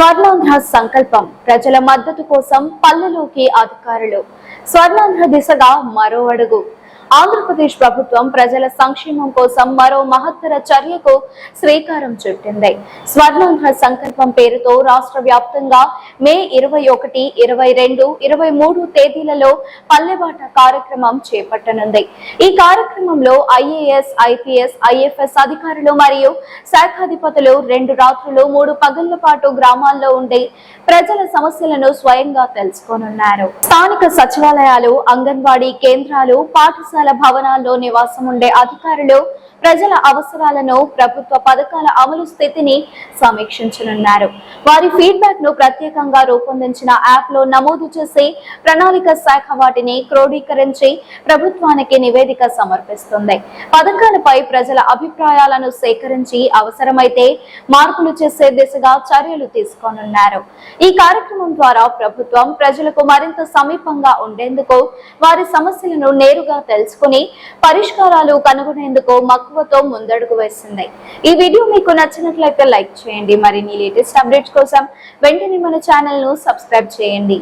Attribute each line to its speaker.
Speaker 1: స్వర్ణాంధ్ర సంకల్పం ప్రజల మద్దతు కోసం పల్లెలోకి అధికారులు. స్వర్ణాంధ్ర దిశగా మరో అడుగు. ఆంధ్రప్రదేశ్ ప్రభుత్వం ప్రజల సంక్షేమం కోసం మరో మహత్తర చర్యకు శ్రీకారం చుట్టింది. స్వర్ణాంధ్ర సంకల్పం పేరుతో రాష్ట్ర వ్యాప్తంగా మే 21, 22, 23 తేదీలలో పల్లెబాట కార్యక్రమం చేపట్టనుంది. ఈ కార్యక్రమంలో ఐఏఎస్, ఐపీఎస్, ఐఎఫ్ఎస్ అధికారులు మరియు శాఖాధిపతులు 2 రాత్రులు 3 పగళ్ల పాటు గ్రామాల్లో ఉండి ప్రజల సమస్యలను స్వయంగా తెలుసుకోనున్నారు. స్థానిక సచివాలయాలు, అంగన్వాడీ కేంద్రాలు, పాఠశాల భవనాల్లో నివాసం ఉండే అధికారులు ప్రజల అవసరాలను, ప్రభుత్వ పథకాల అమలు స్థితిని సమీక్షించనున్నారు. వారి ఫీడ్బ్యాక్ ను ప్రత్యేకంగా రూపొందించిన యాప్ లో నమోదు చేసి ప్రణాళిక శాఖ వాటిని క్రోడీకరించి ప్రభుత్వానికి నివేదిక సమర్పిస్తుంది. పథకాలపై ప్రజల అభిప్రాయాలను సేకరించి అవసరమైతే మార్పులు చేసే దిశగా చర్యలు తీసుకోనున్నారు. ఈ కార్యక్రమం ద్వారా ప్రభుత్వం ప్రజలకు మరింత సమీపంగా ఉండేందుకు, వారి సమస్యలను నేరుగా తెలుసుకుని పరిష్కారాలు కనుగొనేందుకు మక్కువతో ముందడుగు వేసింది. ఈ వీడియో మీకు నచ్చినట్లయితే లైక్ చేయండి. మరిన్ని లేటెస్ట్ అప్డేట్స్ కోసం వెంటనే మన ఛానల్ ను సబ్స్క్రైబ్ చేయండి.